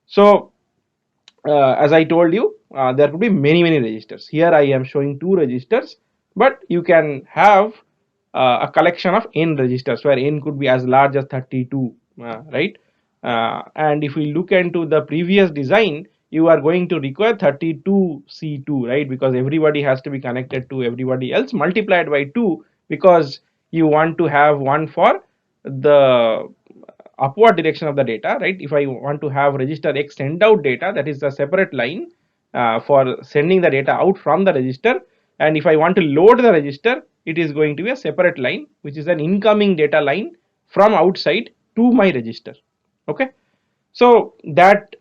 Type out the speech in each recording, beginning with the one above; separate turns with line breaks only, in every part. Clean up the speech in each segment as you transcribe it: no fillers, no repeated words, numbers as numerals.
So as I told you, there could be many registers. Here I am showing 2 registers, but you can have a collection of n registers where n could be as large as 32, right? And if we look into the previous design, you are going to require 32C2, right? Because everybody has to be connected to everybody else multiplied by 2, because you want to have one for the upward direction of the data, right? If I want to have register X send out data, that is a separate line for sending the data out from the register. And if I want to load the register, it is going to be a separate line, which is an incoming data line from outside to my register. Okay. So that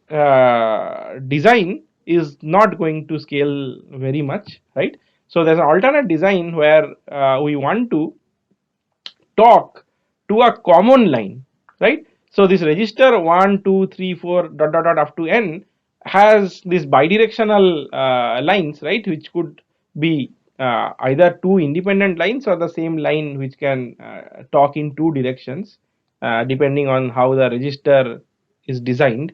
design is not going to scale very much, right? So there's an alternate design where we want to talk to a common line, right? So this register 1, 2, 3, 4 dot dot dot up to n has these bidirectional lines, right, which could be either two independent lines or the same line which can talk in two directions depending on how the register is designed,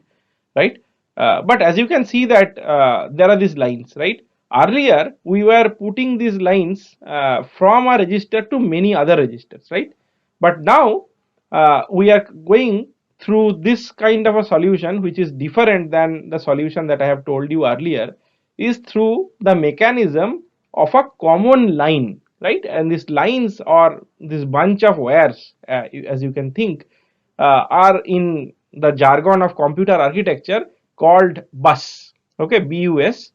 right? But as you can see that there are these lines, right? Earlier we were putting these lines from a register to many other registers, right? But now we are going through this kind of a solution, which is different than the solution that I have told you earlier, is through the mechanism of a common line, right? And these lines or this bunch of wires, as you can think, are in the jargon of computer architecture called bus. Okay, bus.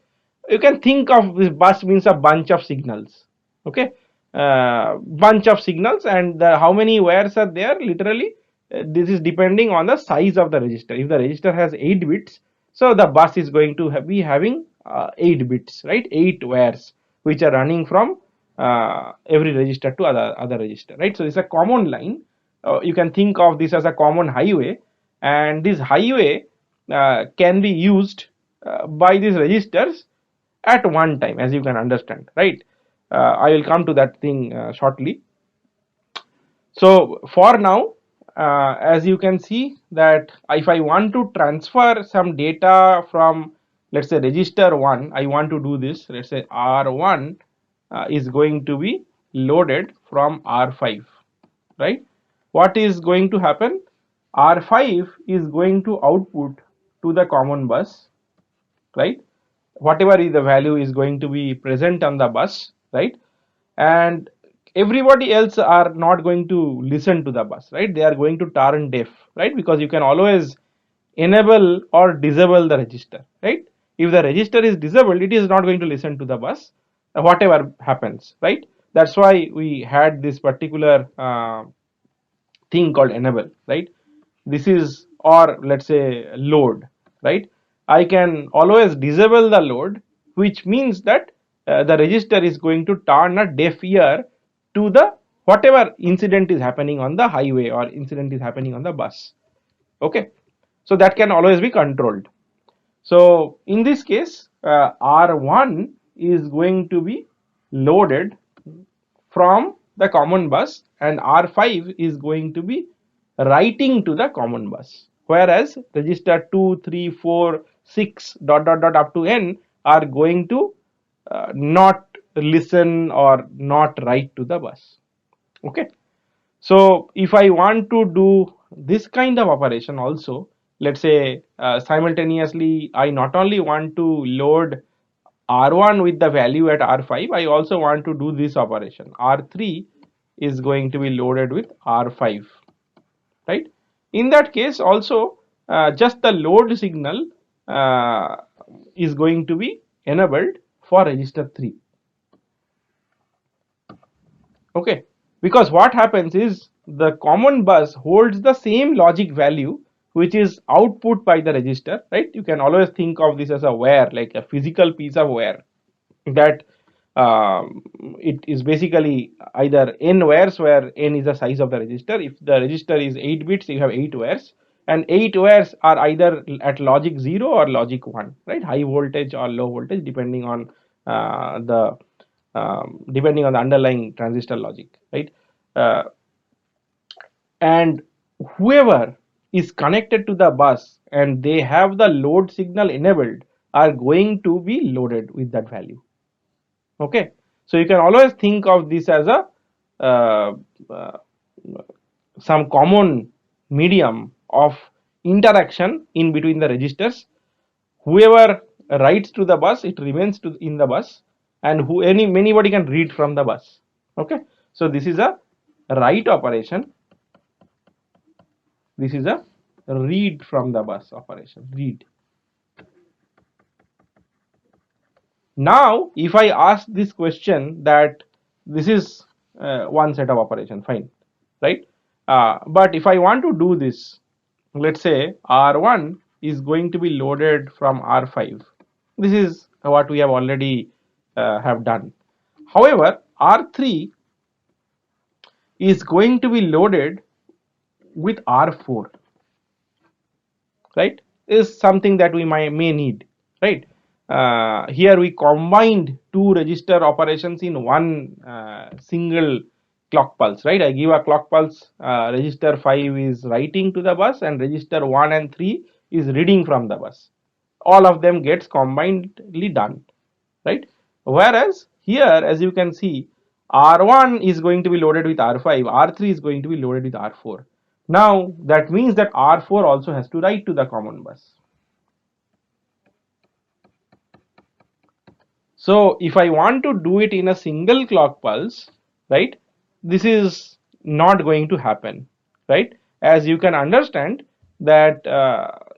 You can think of this bus means a bunch of signals. Okay, bunch of signals, and how many wires are there? Literally, this is depending on the size of the register. If the register has 8 bits, so the bus is going to be having 8 bits, right? 8 wires which are running from every register to other register, right? So it's a common line. You can think of this as a common highway, and this highway can be used by these registers at one time, as you can understand, right? I will come to that thing shortly. So for now, as you can see that if I want to transfer some data from, let's say, register 1, I want to do this. Let's say R1 is going to be loaded from R5, right? What is going to happen? R5 is going to output to the common bus, right? Whatever is the value is going to be present on the bus, right? And everybody else are not going to listen to the bus, right? They are going to turn deaf, right? Because you can always enable or disable the register, right? If the register is disabled, it is not going to listen to the bus, whatever happens, right? That's why we had this particular thing called enable, right? This is, or let's say load, right? I can always disable the load, which means that the register is going to turn a deaf ear to the whatever incident is happening on the highway or incident is happening on the bus. Okay, so that can always be controlled. So in this case, R1 is going to be loaded from the common bus, and R5 is going to be writing to the common bus, whereas register 2, 3, 4, 6 dot dot dot up to n are going to not listen or not write to the bus. Okay, so if I want to do this kind of operation also, let's say simultaneously I not only want to load R1 with the value at R5, I also want to do this operation. R3 is going to be loaded with R5, right? In that case also, just the load signal is going to be enabled for register 3. Okay, because what happens is the common bus holds the same logic value which is output by the register, right? You can always think of this as a wire, like a physical piece of wire, that it is basically either n wires, where n is the size of the register. If the register is 8 bits, you have 8 wires, and 8 wires are either at logic 0 or logic 1, right? High voltage or low voltage, depending on the depending on the underlying transistor logic, right? uh, and whoever is connected to the bus and they have the load signal enabled are going to be loaded with that value. Okay, so you can always think of this as a uh, uh, some common medium of interaction in between the registers. Whoever writes to the bus, it remains to in the bus, and who anybody can read from the bus. Okay, so this is a write operation. This is a read from the bus operation. Read. Now, if I ask this question, that this is one set of operation, fine, right? But if I want to do this, let's say R1 is going to be loaded from R5. This is what we have already have done. However, R3 is going to be loaded with R4, right? Is something that we may need, right? Here we combined two register operations in one single clock pulse, right? I give a clock pulse, register 5 is writing to the bus and register 1 and 3 is reading from the bus. All of them gets combinedly done, right? Whereas here, as you can see, R1 is going to be loaded with R5, R3 is going to be loaded with R4. Now that means that R4 also has to write to the common bus. So if I want to do it in a single clock pulse, right, this is not going to happen, right? As you can understand that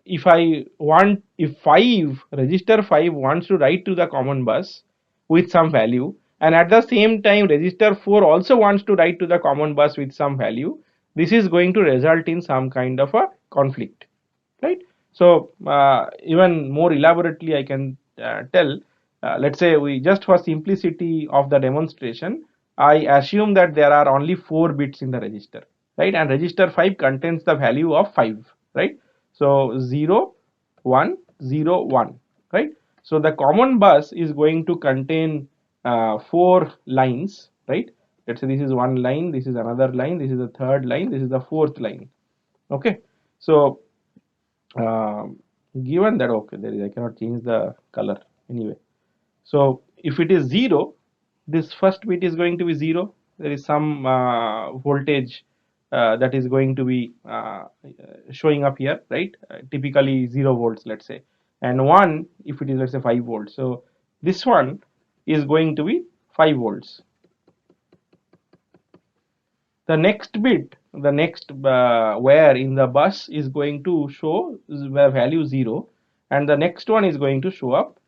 if 5 register 5 wants to write to the common bus with some value, and at the same time register 4 also wants to write to the common bus with some value, this is going to result in some kind of a conflict, right? So even more elaborately I can tell, let's say we just for simplicity of the demonstration, I assume that there are only 4 bits in the register, right? And register 5 contains the value of 5, right? So 0 1 0 1, right? So the common bus is going to contain 4 lines, right? Let's say this is one line, this is another line, this is the third line, this is the fourth line. Okay, so given that, okay, there is, I cannot change the color anyway. So if it is 0, this first bit is going to be 0. There is some voltage that is going to be showing up here, right? Typically 0 volts, let's say, and 1 if it is, let's say, 5 volts. So this one is going to be 5 volts. The next bit, the next wire in the bus is going to show the value 0, and the next one is going to show up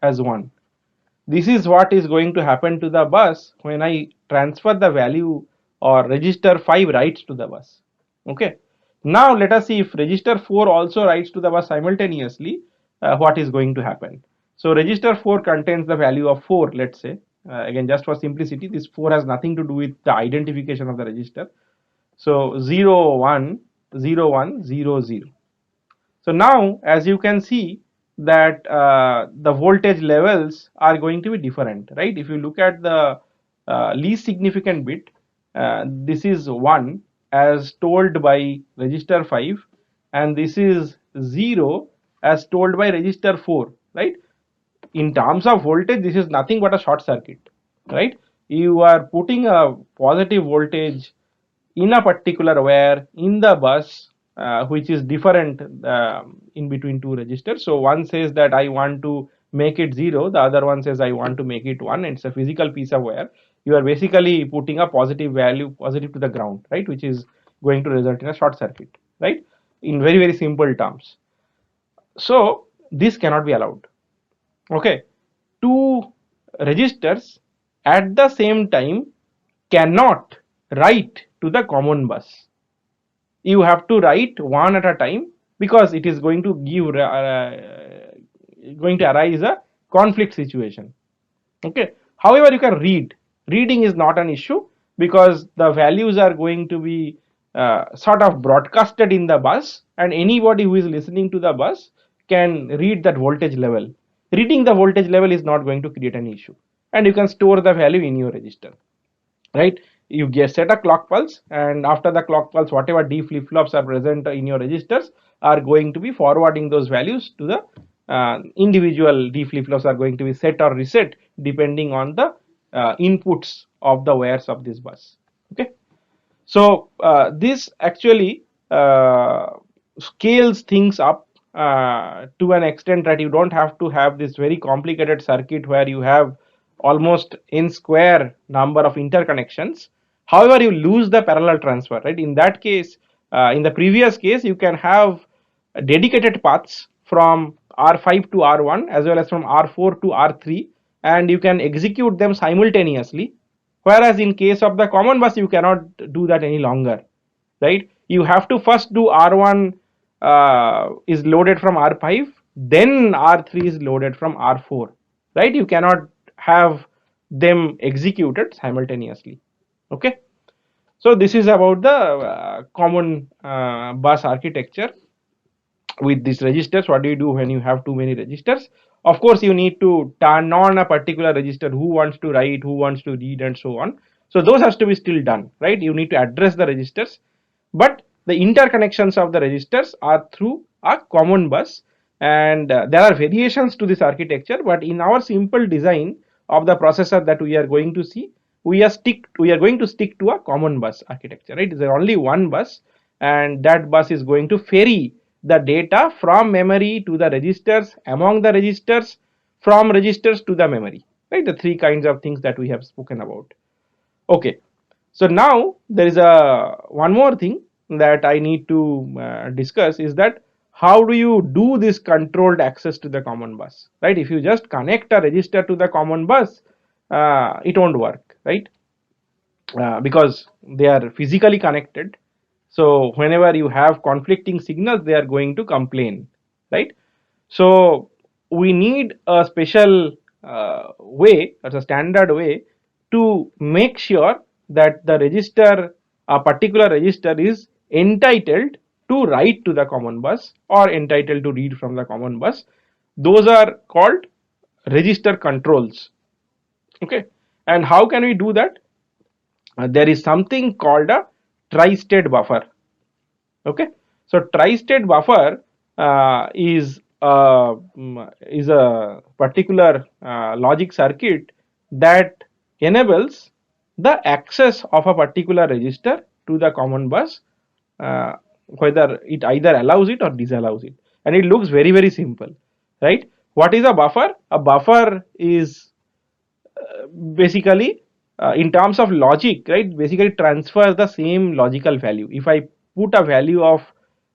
as 1. This is what is going to happen to the bus when I transfer the value or register 5 writes to the bus. Okay, now let us see if register 4 also writes to the bus simultaneously, what is going to happen. So register 4 contains the value of 4, let's say. Again, just for simplicity, this 4 has nothing to do with the identification of the register. So 0 1 0 1 0 0. So now as you can see that the voltage levels are going to be different, right? If you look at the least significant bit, this is 1 as told by register 5, and this is 0 as told by register 4, right? In terms of voltage, this is nothing but a short circuit, right? You are putting a positive voltage in a particular wire in the bus, which is different in between two registers. So one says that I want to make it 0, the other one says I want to make it 1. It's a physical piece of wire. You are basically putting a positive value, positive to the ground, right, which is going to result in a short circuit, right, in very, very simple terms. So this cannot be allowed. Okay, two registers at the same time cannot write to the common bus. You have to write one at a time, because it is going to give going to arise a conflict situation. Okay, however, you can reading is not an issue, because the values are going to be sort of broadcasted in the bus, and anybody who is listening to the bus can read that voltage level. Reading the voltage level is not going to create an issue, and you can store the value in your register, right? you get set a clock pulse, and after the clock pulse, whatever D flip-flops are present in your registers are going to be forwarding those values to the individual D flip-flops are going to be set or reset depending on the inputs of the wires of this bus. Okay. So this actually scales things up to an extent that you don't have to have this very complicated circuit where you have almost n square number of interconnections. However, you lose the parallel transfer, right? In that case, in the previous case, you can have dedicated paths from R5 to R1 as well as from R4 to R3, and you can execute them simultaneously. Whereas in case of the common bus, you cannot do that any longer, right? You have to first do R1 is loaded from R5, then R3 is loaded from R4, right? You cannot have them executed simultaneously. Okay. So this is about the common bus architecture with these registers. What do you do when you have too many registers? Of course, you need to turn on a particular register, who wants to write, who wants to read, and so on. So those has to be still done, right? You need to address the registers, but the interconnections of the registers are through a common bus, and there are variations to this architecture, but in our simple design of the processor that we are going to see, we are going to stick to a common bus architecture, right? There is only one bus, and that bus is going to ferry the data from memory to the registers, among the registers, from registers to the memory, right? The three kinds of things that we have spoken about. Okay, so now there is a one more thing that I need to discuss, is that how do you do this controlled access to the common bus, right? If you just connect a register to the common bus, it won't work, right? Because they are physically connected. So whenever you have conflicting signals, they are going to complain, right? So we need a special way, as a standard way, to make sure that the register, a particular register, is entitled to write to the common bus or entitled to read from the common bus. Those are called register controls. Okay, and how can we do that? There is something called a tri-state buffer. Okay, so tri-state buffer is a particular logic circuit that enables the access of a particular register to the common bus, uh, whether it either allows it or disallows it, and it looks very, very simple, right? What is a buffer? A buffer is basically, in terms of logic, right, basically transfers the same logical value. If I put a value of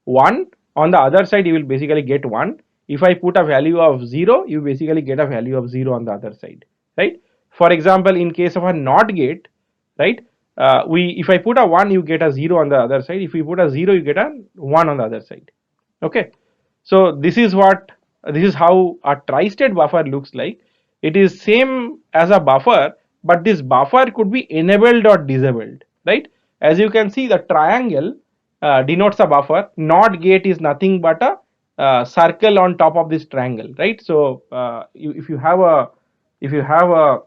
1 on the other side, you will basically get 1. If I put a value of 0, you basically get a value of 0 on the other side, right? For example, in case of a NOT gate, right, we if I put a 1, you get a 0 on the other side. If we put a 0, you get a 1 on the other side. Okay, so this is how a tri-state buffer looks like. It is same as a buffer, but this buffer could be enabled or disabled, right? As you can see, the triangle denotes a buffer. NOT gate is nothing but a circle on top of this triangle, right? So if you have a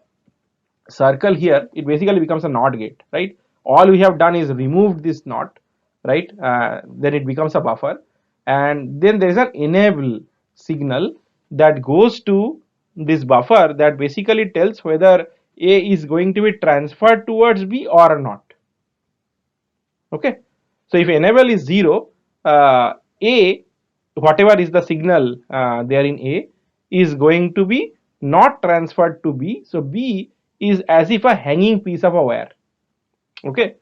circle here, it basically becomes a NOT gate, right? All we have done is removed this NOT, right? Then it becomes a buffer, and then there is an enable signal that goes to this buffer that basically tells whether A is going to be transferred towards B or not. Okay, so if enable is 0, A, whatever is the signal there in A, is going to be not transferred to B. So B is as if a hanging piece of a wire. Okay,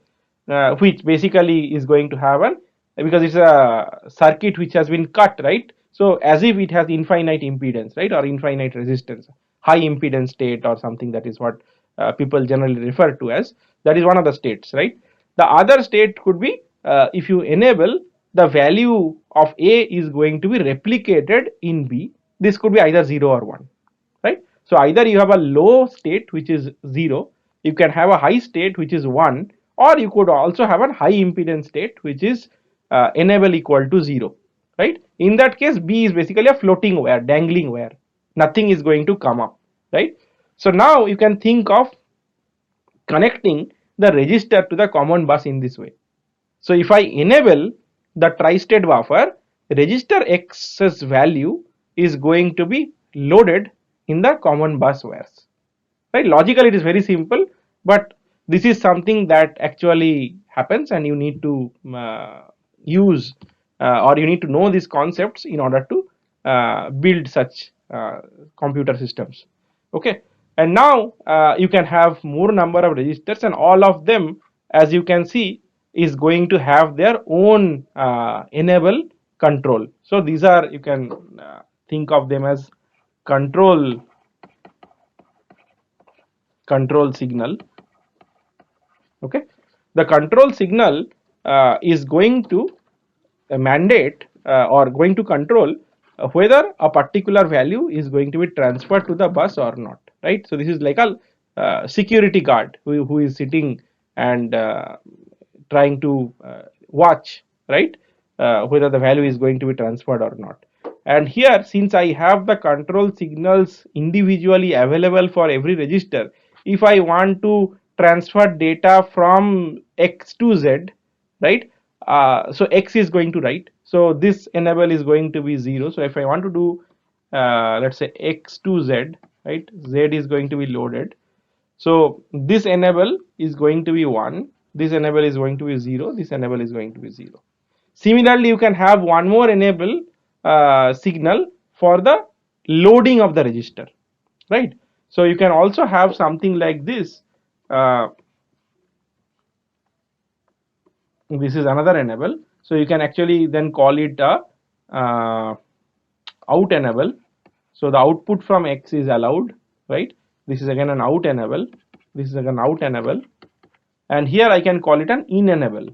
which basically is going to have an, because it's a circuit which has been cut, right? So as if it has infinite impedance, right, or infinite resistance, high impedance state or something. That is what people generally refer to as. That is one of the states, right? The other state could be, if you enable, the value of A is going to be replicated in B. This could be either 0 or 1, right? So either you have a low state which is 0, you can have a high state which is 1, or you could also have a high impedance state which is enable equal to 0, right? In that case, B is basically a floating wire, dangling wire. Nothing is going to come up, right? So now you can think of connecting the register to the common bus in this way. So if I enable the tri-state buffer, register X's value is going to be loaded in the common bus wires. Right? Logically, it is very simple, but this is something that actually happens, and you need to use or you need to know these concepts in order to build such computer systems. Okay, and now you can have more number of registers, and all of them, as you can see, is going to have their own enable control. So these are, you can think of them as control signal. Okay, the control signal is going to mandate or going to control whether a particular value is going to be transferred to the bus or not, right? So this is like a security guard who is sitting and trying to watch, right, whether the value is going to be transferred or not. And here, since I have the control signals individually available for every register, if I want to transfer data from X to Z, right, so X is going to write, so this enable is going to be 0. So if I want to do let's say X to Z, right, Z is going to be loaded, so this enable is going to be 1, this enable is going to be 0, this enable is going to be 0. Similarly, you can have one more enable signal for the loading of the register, right? So you can also have something like this. This is another enable. So you can actually then call it a out enable. So the output from X is allowed, right? This is again an out enable. This is again out enable, and here I can call it an in enable,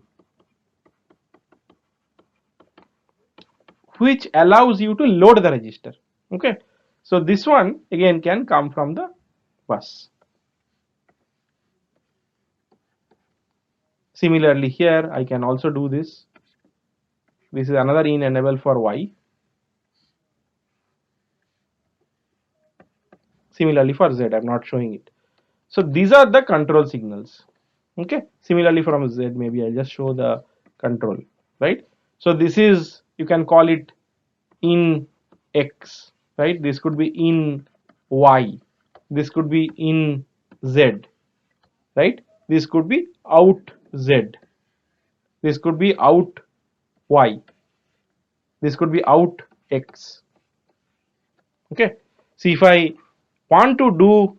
which allows you to load the register. Okay, so this one again can come from the bus. Similarly, here I can also do this. This is another in enable for Y. Similarly for Z, I'm not showing it. So these are the control signals. Okay, similarly from Z, maybe I'll just show the control, right? So this is, you can call it in X, right? This could be in Y, this could be in Z, right? This could be out Z, this could be out Y, this could be out X. Okay, see, if I want to do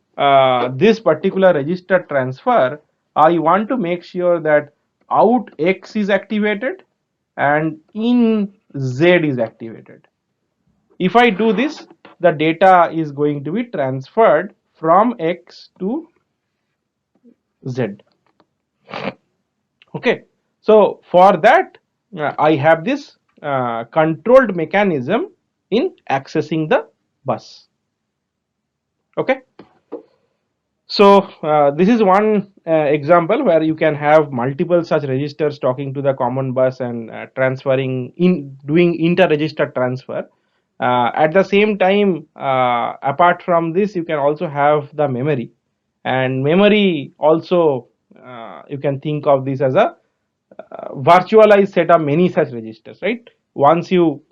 this particular register transfer, I want to make sure that out X is activated and in Z is activated. If I do this, the data is going to be transferred from X to Z. Okay, so for that I have this controlled mechanism in accessing the bus. Okay, so this is one example where you can have multiple such registers talking to the common bus and transferring in, doing inter-register transfer. At the same time, apart from this, you can also have the memory, and memory also you can think of this as a virtualized set of many such registers, right? Once you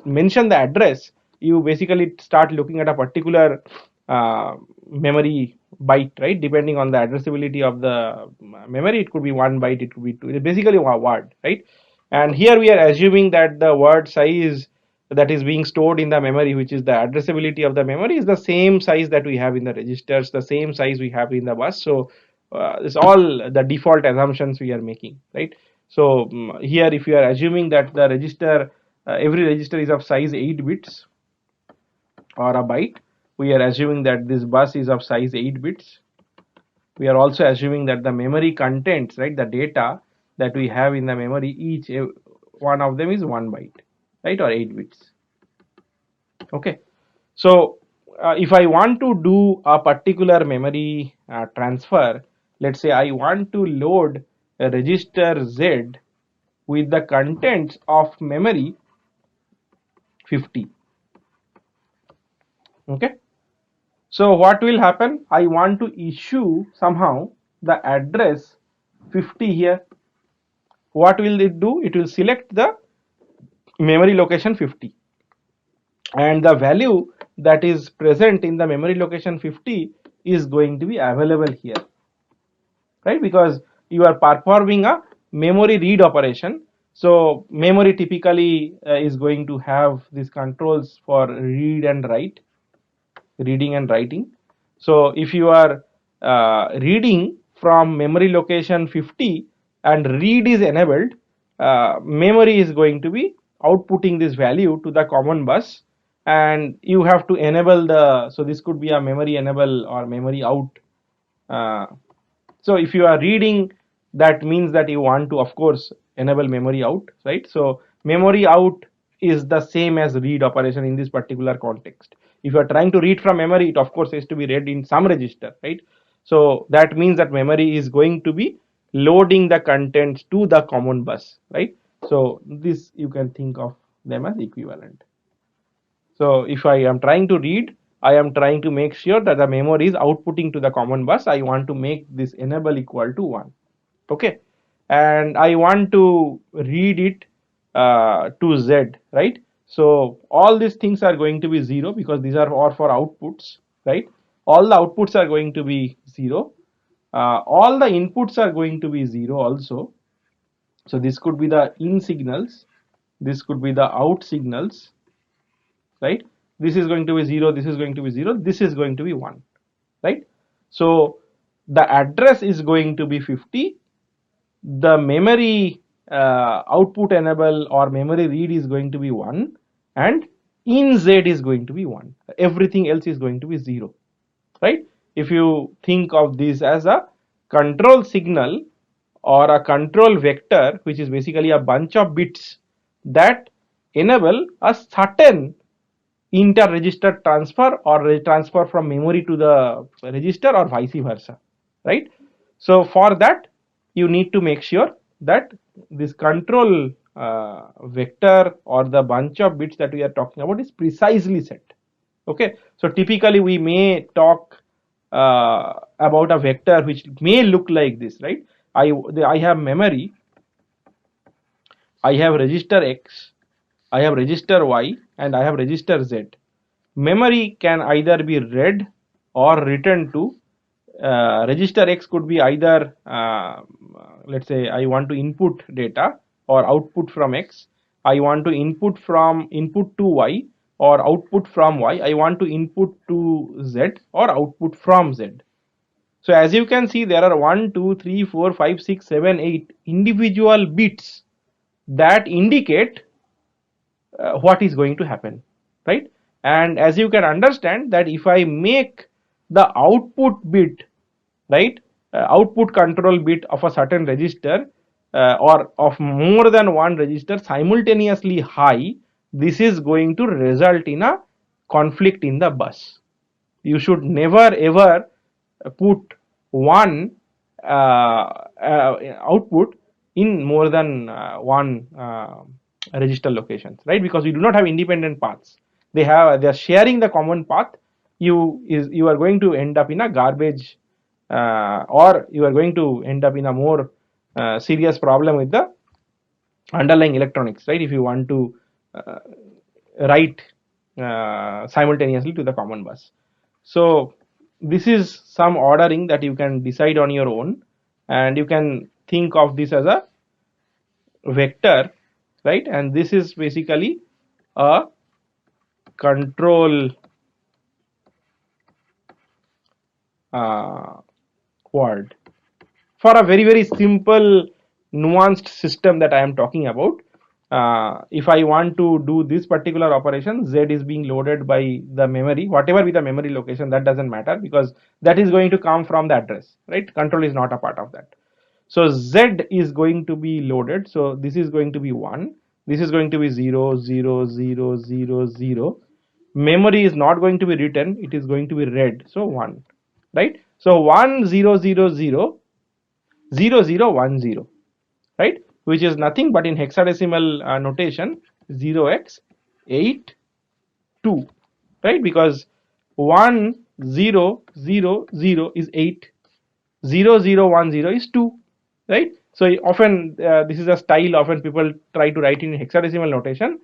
mention the address, you basically start looking at a particular memory byte, right? Depending on the addressability of the memory, it could be 1 byte, it could be 2, it's basically a word, right? And here we are assuming that the word size that is being stored in the memory, which is the addressability of the memory, is the same size that we have in the registers, the same size we have in the bus. So it's all the default assumptions we are making, right? So here, if you are assuming that the register, every register is of size 8 bits or a byte, we are assuming that this bus is of size 8 bits. We are also assuming that the memory contents, right, the data that we have in the memory, each one of them is 1 byte, right, or 8 bits. Okay, so if I want to do a particular memory transfer, let's say I want to load a register Z with the contents of memory 50. Okay, so what will happen? I want to issue somehow the address 50 here. What will it do? It will select the memory location 50, and the value that is present in the memory location 50 is going to be available here, right? Because you are performing a memory read operation. So memory typically is going to have these controls for read and write, reading and writing. So if you are reading from memory location 50 and read is enabled, memory is going to be outputting this value to the common bus, and you have to enable the, so this could be a memory enable or memory out. uh, so if you are reading, that means that you want to, of course, enable memory out, right? So memory out is the same as read operation in this particular context. If you are trying to read from memory, it of course has to be read in some register, right? So that means that memory is going to be loading the contents to the common bus, right? So this, you can think of them as equivalent. So if I am trying to read, I am trying to make sure that the memory is outputting to the common bus. I want to make this enable equal to 1. Okay. And I want to read it to Z, right? So all these things are going to be 0 because these are all for outputs, right? All the outputs are going to be 0. All the inputs are going to be 0 also. So this could be the in signals, this could be the out signals, right? This is going to be 0, this is going to be 0, this is going to be 1, right? So the address is going to be 50, the memory output enable or memory read is going to be 1, and in Z is going to be 1. Everything else is going to be 0, right? If you think of this as a control signal or a control vector, which is basically a bunch of bits that enable a certain inter-register transfer or transfer from memory to the register or vice versa, right? So for that, you need to make sure that this control vector or the bunch of bits that we are talking about is precisely set. Okay, so typically we may talk about a vector which may look like this, right? I have memory, I have register X, I have register Y, and I have register Z. Memory can either be read or written to. Register X could be either, let's say, I want to input data or output from X. I want to input to Y or output from Y. I want to input to Z or output from Z. So as you can see, there are 1, 2, 3, 4, 5, 6, 7, 8 individual bits that indicate what is going to happen, right? And as you can understand that if I make the output bit, right, output control bit of a certain register or of more than one register simultaneously high, this is going to result in a conflict in the bus. You should never ever put one output in more than one register locations, right? Because we do not have independent paths. They are sharing the common path. You are going to end up in a garbage, or you are going to end up in a more serious problem with the underlying electronics, right? If you want to uh, write simultaneously to the common bus. So this is some ordering that you can decide on your own, and you can think of this as a vector, right? And this is basically a control uh, word for a very simple nuanced system that I am talking about. If I want to do this particular operation, Z is being loaded by the memory, whatever be the memory location, that doesn't matter because that is going to come from the address, right? Control is not a part of that. So Z is going to be loaded. So this is going to be 1. This is going to be 0, 0, 0, 0, 0. Memory is not going to be written. It is going to be read. So 1, right? So 1, 0, 0, 0, 0, 0, 1, 0, right? Which is nothing but in hexadecimal notation 0x82, right? Because 1, 0, 0, 0 is 8. 0010 is 2, right? So often this is a style often people try to write in hexadecimal notation.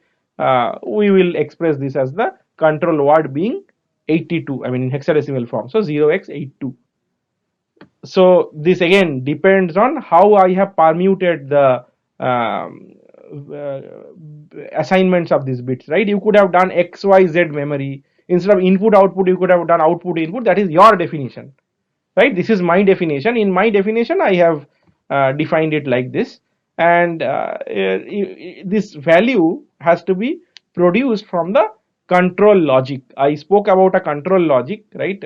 We will express this as the control word being 82, I mean in hexadecimal form, so 0x82. So this again depends on how I have permuted the uh, assignments of these bits, right? You could have done XYZ memory instead of input output, you could have done output input. That is your definition, right? This is my definition. In my definition I have defined it like this, and this value has to be produced from the control logic. I spoke about a control logic, right?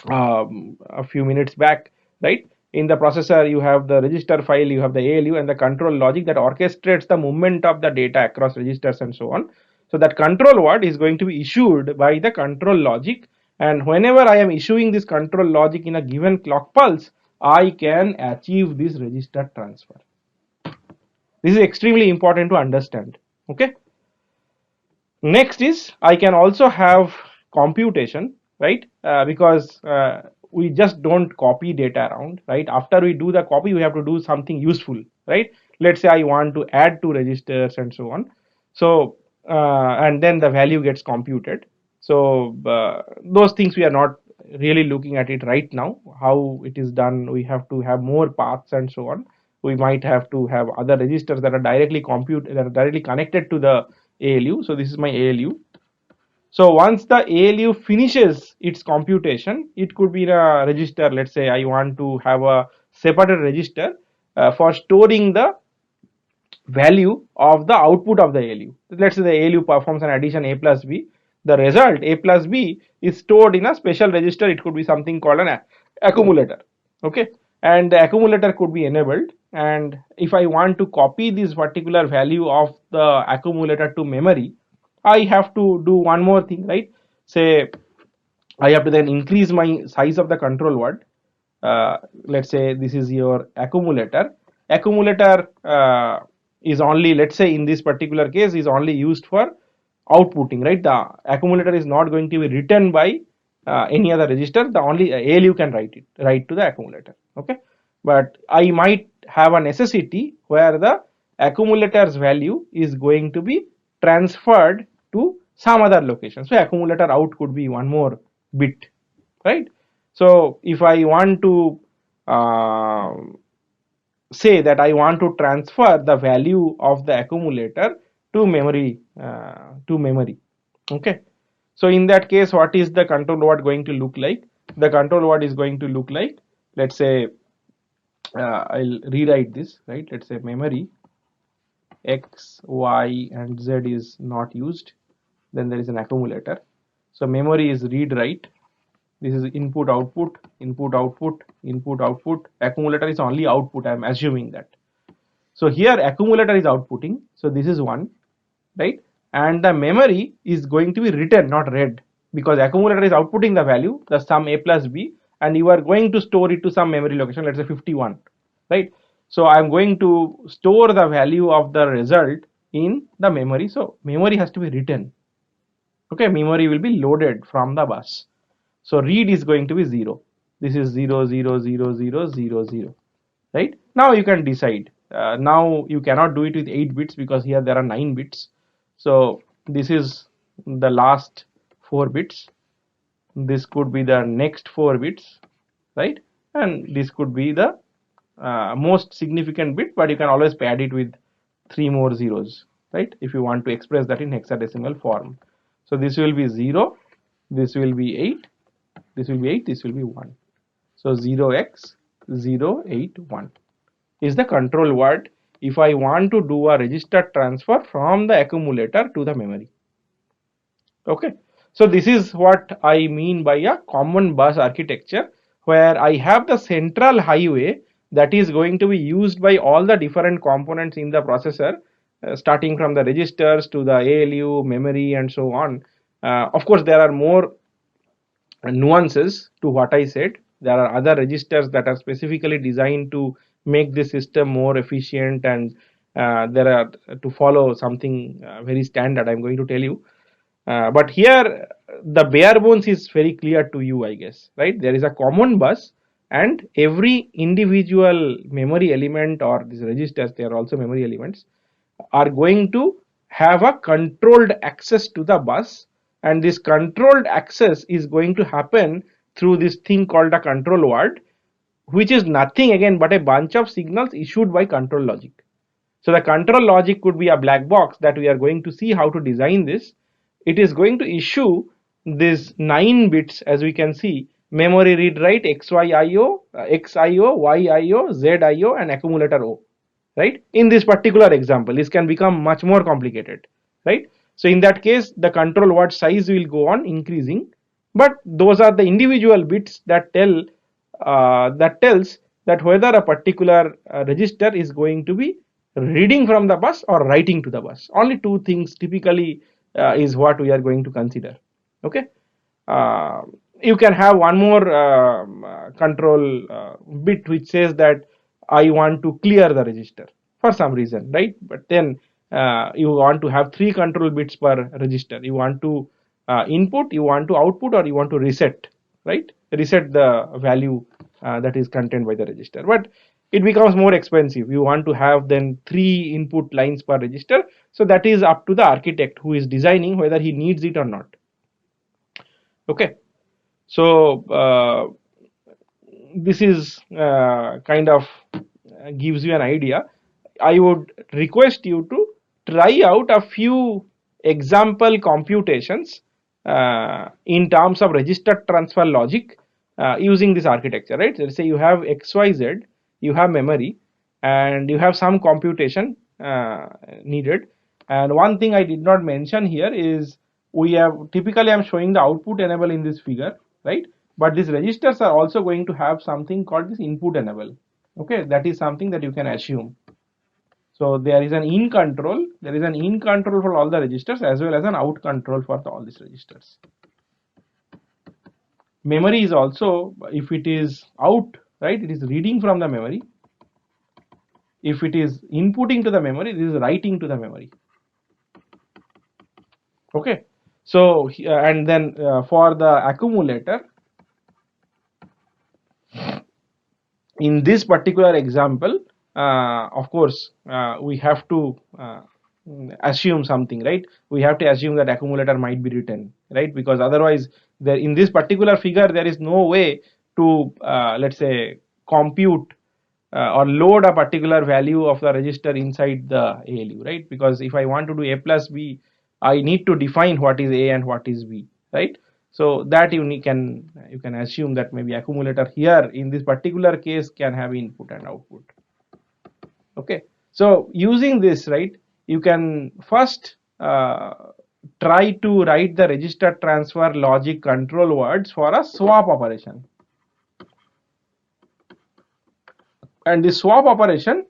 A few minutes back, right? In the processor you have the register file, you have the ALU and the control logic that orchestrates the movement of the data across registers and so on. So that control word is going to be issued by the control logic, and whenever I am issuing this control logic in a given clock pulse, I can achieve this register transfer. This is extremely important to understand. Okay. Next is I can also have computation, right? Because we just don't copy data around, right? After we do the copy, we have to do something useful, right? Let's say I want to add two registers and so on. So and then the value gets computed. So those things we are not really looking at it right now. How it is done, we have to have more paths and so on. We might have to have other registers that are directly connected to the ALU. So this is my ALU. So once the ALU finishes its computation, it could be in a register. Let's say I want to have a separated register for storing the value of the output of the ALU. Let's say the ALU performs an addition A plus B. The result A plus B is stored in a special register. It could be something called an accumulator. Okay, and the accumulator could be enabled. And if I want to copy this particular value of the accumulator to memory, I have to do one more thing, right? Say I have to then increase my size of the control word. Let's say this is your accumulator. Accumulator is only, let's say in this particular case, is only used for outputting, right? The accumulator is not going to be written by any other register. The only ALU can write to the accumulator. Okay, but I might have a necessity where the accumulator's value is going to be transferred to some other location. So accumulator out could be one more bit, right? So if I want to uh, say that I want to transfer the value of the accumulator to memory, okay. So in that case, what is the control word going to look like? The control word is going to look like, let's say I'll rewrite this, right? Let's say memory X, Y and Z is not used, then there is an accumulator. So memory is read write. This is input output, input output, input output. Accumulator is only output, I am assuming that. So here accumulator is outputting, so this is 1, right? And the memory is going to be written, not read, because accumulator is outputting the value, the sum A plus B, and you are going to store it to some memory location, let's say 51, right? So I am going to store the value of the result in the memory. So memory has to be written. Okay, memory will be loaded from the bus. So read is going to be 0. This is 0, 0, 0, 0, 0, 0. Right? Now you can decide. Now you cannot do it with 8 bits because here there are 9 bits. So this is the last 4 bits. This could be the next 4 bits, right? And this could be the most significant bit, but you can always pad it with 3 more zeros, right? If you want to express that in hexadecimal form. So this will be 0, this will be 8, this will be 8, this will be 1. So 0x081 is the control word if I want to do a register transfer from the accumulator to the memory. Okay, so this is what I mean by a common bus architecture, where I have the central highway that is going to be used by all the different components in the processor, starting from the registers to the ALU, memory and so on. Of course, there are more nuances to what I said. There are other registers that are specifically designed to make the system more efficient, and there are to follow something very standard. I'm going to tell you. But here the bare bones is very clear to you, I guess, right? There is a common bus and every individual memory element, or these registers, they are also memory elements, are going to have a controlled access to the bus, and this controlled access is going to happen through this thing called a control word, which is nothing again but a bunch of signals issued by control logic. So the control logic could be a black box that we are going to see how to design this. It is going to issue these 9 bits, as we can see: memory read write, XYIO, XIO, YIO, ZIO, and accumulator O. Right? In this particular example, this can become much more complicated. Right? So in that case, the control word size will go on increasing, but those are the individual bits that tells that whether a particular register is going to be reading from the bus or writing to the bus. Only two things typically is what we are going to consider. Okay. uh, you can have one more control bit which says that I want to clear the register for some reason, right? But then you want to have 3 control bits per register. You want to input, you want to output, or you want to reset, right? Reset the value that is contained by the register. But it becomes more expensive. You want to have then 3 input lines per register. So that is up to the architect who is designing whether he needs it or not. Okay. So this is kind of gives you an idea. I would request you to try out a few example computations in terms of register transfer logic using this architecture, right? Let's say you have XYZ, you have memory, and you have some computation needed. And one thing I did not mention here is we have typically I'm showing the output enable in this figure, right? But these registers are also going to have something called this input enable. Okay, that is something that you can assume. So there is an in control, for all the registers as well as an out control for all these registers. Memory is also, if it is out, right, it is reading from the memory. If it is inputting to the memory, it is writing to the memory. Okay, so and then for the accumulator, in this particular example, of course, we have to assume something, right? We have to assume that accumulator might be written, right? Because otherwise, there in this particular figure, there is no way to let's say compute or load a particular value of the register inside the ALU, right? Because if I want to do A plus B, I need to define what is A and what is B, right? So that you can assume that maybe accumulator here in this particular case can have input and output. Okay, so using this, right, you can first try to write the register transfer logic control words for a swap operation. And the swap operation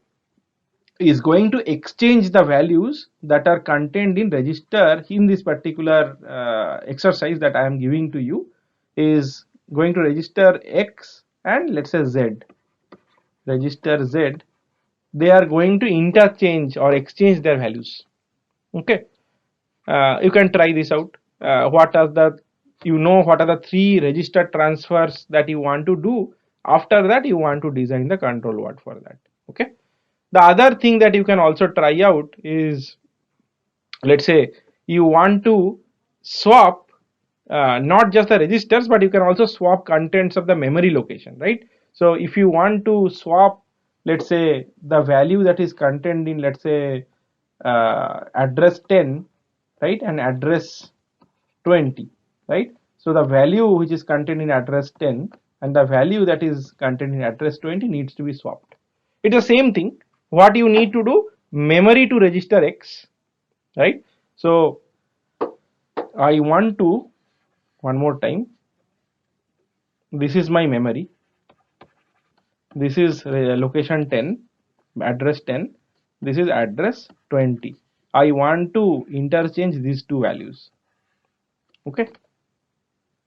is going to exchange the values that are contained in register in this particular exercise that I am giving to you, is going to register X and let's say Z. Register Z, they are going to interchange or exchange their values. Okay, you can try this out. What are the what are the 3 register transfers that you want to do? After that, you want to design the control word for that. Okay. The other thing that you can also try out is, let's say you want to swap not just the registers, but you can also swap contents of the memory location, right? So if you want to swap, let's say, the value that is contained in, let's say, address 10, right, and address 20, right? So the value which is contained in address 10 and the value that is contained in address 20 needs to be swapped. It's the same thing. What you need to do, memory to register X, right? So I want to, one more time, this is my memory, this is location 10, address 10, this is address 20. I want to interchange these two values. Okay,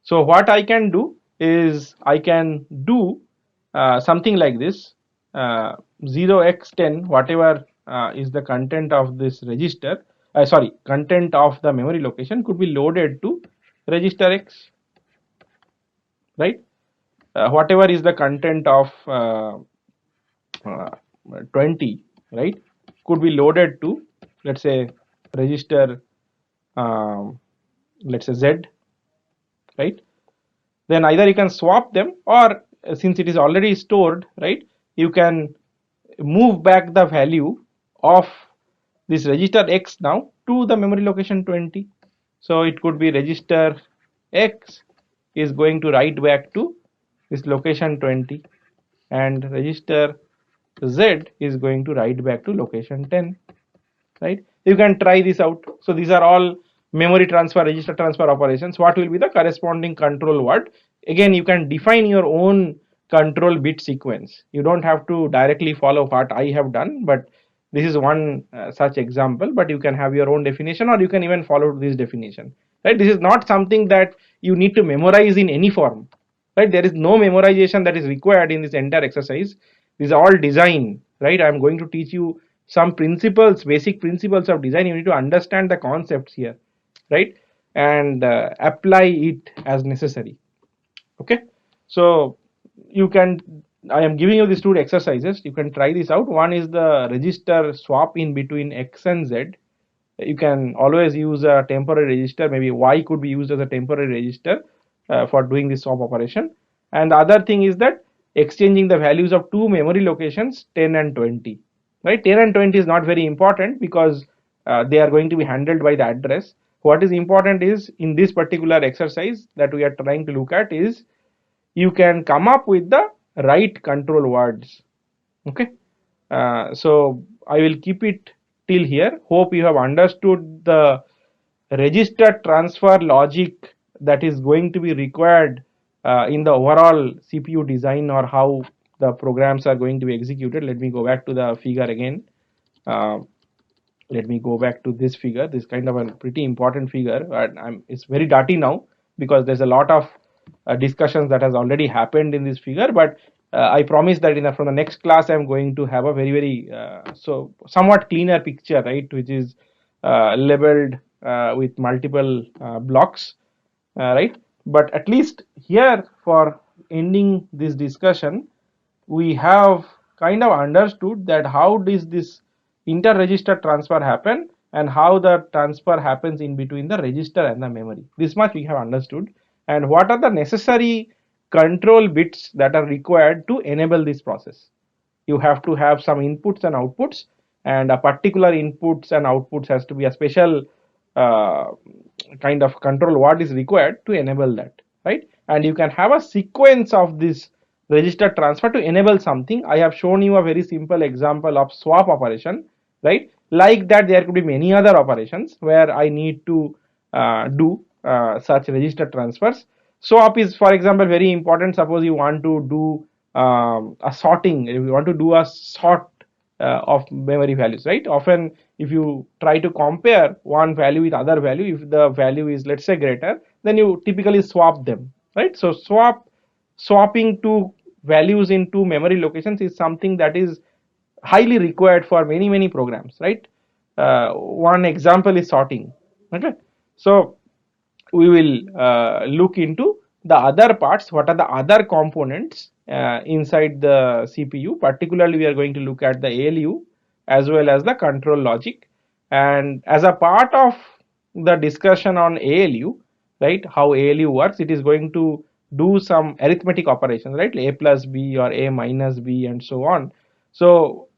so what I can do is I can do something like this. 0x10, whatever is the content of this register, sorry, content of the memory location could be loaded to register X, right? whatever is the content of 20, right, could be loaded to, let's say, register, um, let's say Z, right. Then either you can swap them, or since it is already stored, right, you can move back the value of this register X now to the memory location 20. So it could be register X is going to write back to this location 20, and register Z is going to write back to location 10, right. You can try this out. So these are all memory transfer, register transfer operations. What will be the corresponding control word? Again, you can define your own control bit sequence. You don't have to directly follow what I have done, but this is one such example. But you can have your own definition, or you can even follow this definition, right. This is not something that you need to memorize in any form, right. There is no memorization that is required in this entire exercise. This is all design, right. I'm going to teach you some principles, basic principles of design. You need to understand the concepts here, right, and apply it as necessary. Okay, so you can, I am giving you these two exercises, you can try this out. One is the register swap in between X and Z. You can always use a temporary register, maybe Y could be used as a temporary register for doing this swap operation. And the other thing is that exchanging the values of two memory locations 10 and 20, right. 10 and 20 is not very important because they are going to be handled by the address. What is important is, in this particular exercise that we are trying to look at, is you can come up with the right control words. Okay, so I will keep it till here. Hope you have understood the register transfer logic that is going to be required in the overall CPU design, or how the programs are going to be executed. Let me go back to the figure again. Uh, Let me go back to this figure. This kind of a pretty important figure, and it's very dirty now because there's a lot of discussions that has already happened in this figure. But I promise that from the next class I'm going to have a very so somewhat cleaner picture, right, which is labeled with multiple blocks, right. But at least here, for ending this discussion, we have kind of understood that how does this inter-register transfer happen, and how the transfer happens in between the register and the memory. This much we have understood, and what are the necessary control bits that are required to enable this process. You have to have some inputs and outputs, and a particular inputs and outputs has to be a special uh, kind of control what is required to enable that, right. And you can have a sequence of this register transfer to enable something. I have shown you a very simple example of swap operation, right. Like that, there could be many other operations where I need to do such register transfers. Swap is, for example, very important. Suppose you want to do a sorting, if you want to do a sort of memory values, right. Often if you try to compare one value with other value, if the value is, let's say, greater, then you typically swap them, right. So swapping two values in two memory locations is something that is highly required for many programs, right. One example is sorting. Okay, so we will look into the other parts. What are the other components inside the CPU? Particularly, we are going to look at the ALU as well as the control logic. And as a part of the discussion on ALU, right, how ALU works, it is going to do some arithmetic operations, right, A plus B or A minus B and so on. So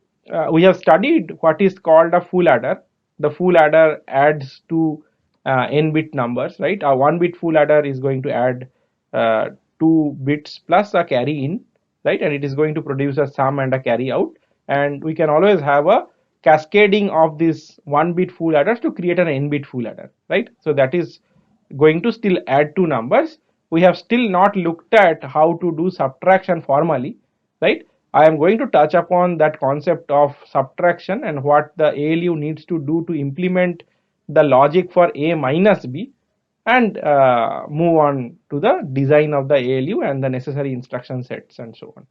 we have studied what is called a full adder. The full adder adds to n bit numbers, right. A 1 bit full adder is going to add 2 bits plus a carry in, right, and it is going to produce a sum and a carry out. And we can always have a cascading of this 1 bit full adders to create an n bit full adder, right. So that is going to still add two numbers. We have still not looked at how to do subtraction formally, right. I am going to touch upon that concept of subtraction and what the ALU needs to do to implement the logic for A minus B, and move on to the design of the ALU and the necessary instruction sets and so on.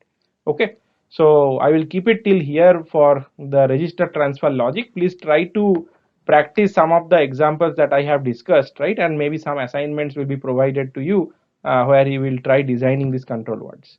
Okay, so I will keep it till here for the register transfer logic. Please try to practice some of the examples that I have discussed, right, and maybe some assignments will be provided to you where he will try designing these control words.